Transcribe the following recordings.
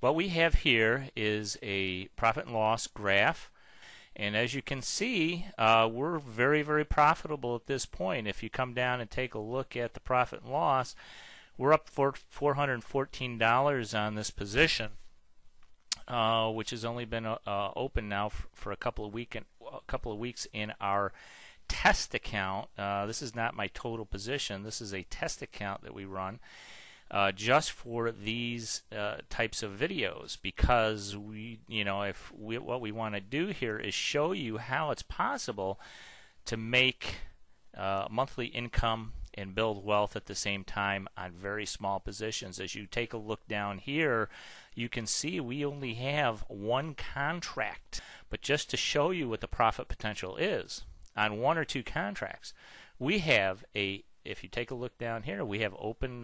What we have here is a profit and loss graph, and as you can see, we're very, very profitable at this point. If you come down and take a look at the profit and loss, we're up for $414 on this position, which has only been open now for a couple of weeks in our test account. This is not my total position. This is a test account that we run just for these types of videos, because what we want to do here is show you how it's possible to make monthly income and build wealth at the same time on very small positions. As you take a look down here, you can see we only have one contract, but just to show you what the profit potential is on one or two contracts, we have if you take a look down here, we have open,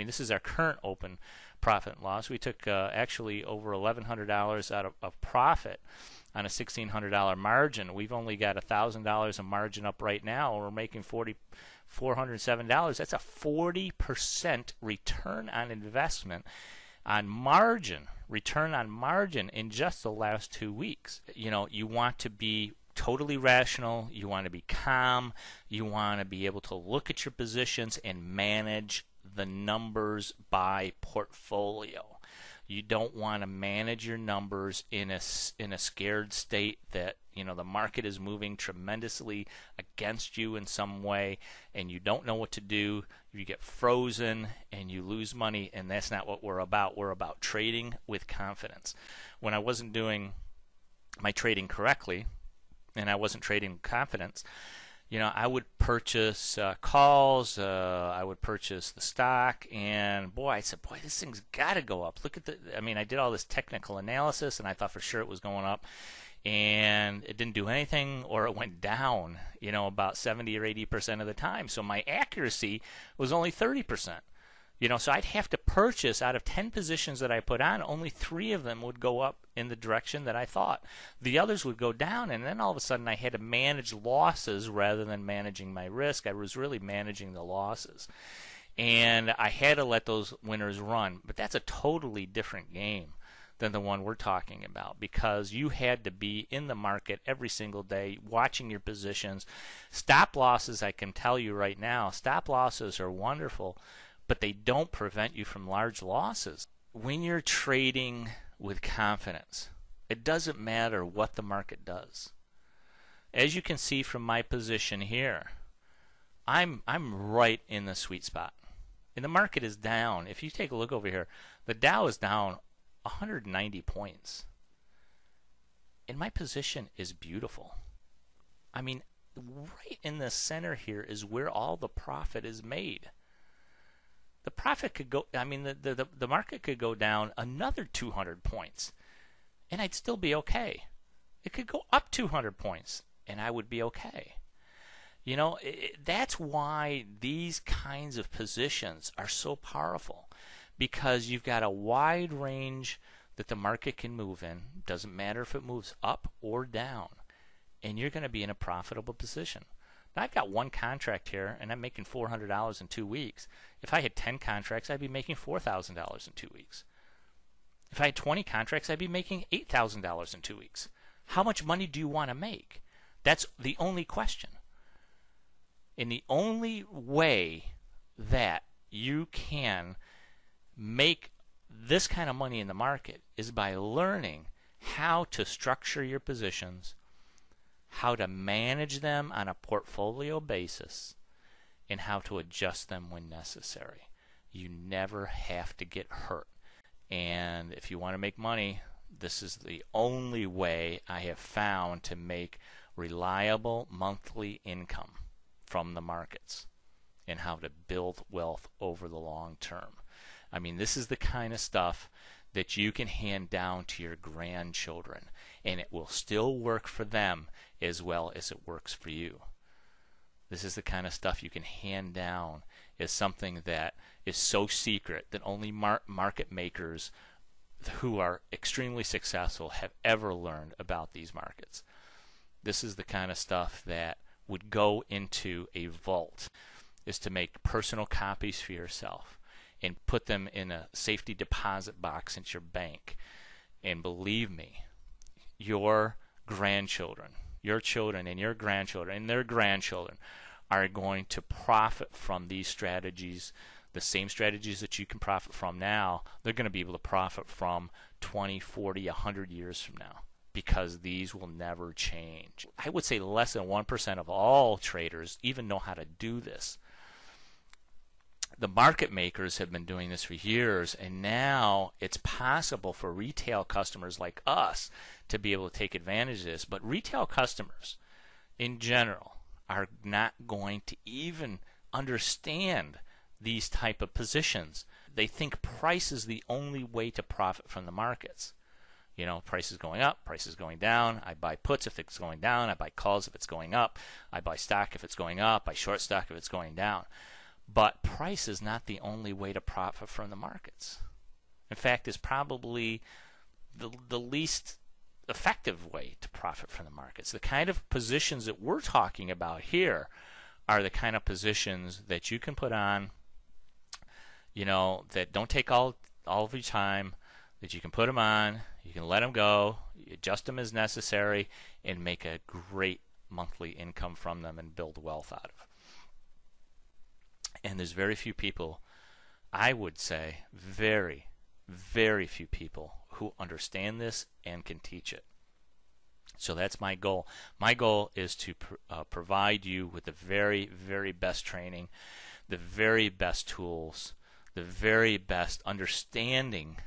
this is our current open profit and loss. We took actually over $1,100 out of profit on a $1,600 margin. We've only got $1,000 of margin up right now. We're making $407. That's a 40% return on investment on margin, return on margin in just the last 2 weeks. You want to be totally rational, you want to be calm, you want to be able to look at your positions and manage the numbers by portfolio. You don't want to manage your numbers in a scared state that the market is moving tremendously against you in some way and you don't know what to do. You get frozen and you lose money, and that's not what we're about. We're about trading with confidence. When I wasn't doing my trading correctly and I wasn't trading with confidence, I would purchase calls, I would purchase the stock, and I said, this thing's got to go up. Look at I did all this technical analysis, and I thought for sure it was going up, and it didn't do anything, or it went down, about 70 or 80% of the time. So my accuracy was only 30%. So I'd have to purchase, out of 10 positions that I put on, only 3 of them would go up in the direction that I thought. The others would go down, and then all of a sudden I had to manage losses rather than managing my risk. I was really managing the losses. And I had to let those winners run. But that's a totally different game than the one we're talking about, because you had to be in the market every single day, watching your positions. Stop losses, I can tell you right now, stop losses are wonderful, but they don't prevent you from large losses. When you're trading with confidence, it doesn't matter what the market does. As you can see from my position here, I'm right in the sweet spot. And the market is down. If you take a look over here, the Dow is down 190 points. And my position is beautiful. Right in the center here is where all the profit is made. The profit could go, the market could go down another 200 points, and I'd still be okay. It could go up 200 points, and I would be okay. That's why these kinds of positions are so powerful, because you've got a wide range that the market can move in. Doesn't matter if it moves up or down, and you're going to be in a profitable position. Now, I've got one contract here, and I'm making $400 in 2 weeks. If I had 10 contracts, I'd be making $4,000 in 2 weeks. If I had 20 contracts, I'd be making $8,000 in 2 weeks. How much money do you want to make? That's the only question. And the only way that you can make this kind of money in the market is by learning how to structure your positions, how to manage them on a portfolio basis, and how to adjust them when necessary. You never have to get hurt. And if you want to make money, this is the only way I have found to make reliable monthly income from the markets, and how to build wealth over the long term. This is the kind of stuff that you can hand down to your grandchildren, and it will still work for them as well as it works for you. This is the kind of stuff you can hand down as something that is so secret that only market makers who are extremely successful have ever learned about these markets. This is the kind of stuff that would go into a vault, is to make personal copies for yourself and put them in a safety deposit box at your bank. And believe me, your grandchildren, your children and your grandchildren and their grandchildren are going to profit from these strategies, the same strategies that you can profit from now. They're going to be able to profit from 20, 40, 100 years from now, because these will never change. I would say less than 1% of all traders even know how to do this. The market makers have been doing this for years, and now it's possible for retail customers like us to be able to take advantage of this. But retail customers in general are not going to even understand these type of positions. They think price is the only way to profit from the markets. You know, price is going up, price is going down. I buy puts if it's going down. I buy calls if it's going up. I buy stock if it's going up. I short stock if it's going down. But price is not the only way to profit from the markets. In fact, it's probably the least effective way to profit from the markets. The kind of positions that we're talking about here are the kind of positions that you can put on, you know, that don't take all of your time, that you can put them on, you can let them go, you adjust them as necessary, and make a great monthly income from them and build wealth out of. And there's very few people, I would say very, very few people who understand this and can teach it. So that's my goal. My goal is to provide you with the very, very best training, the very best tools, the very best understanding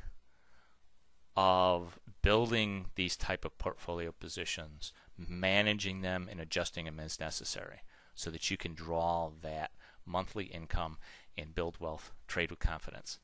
of building these type of portfolio positions, managing them and adjusting them as necessary, so that you can draw that monthly income and build wealth, trade with confidence.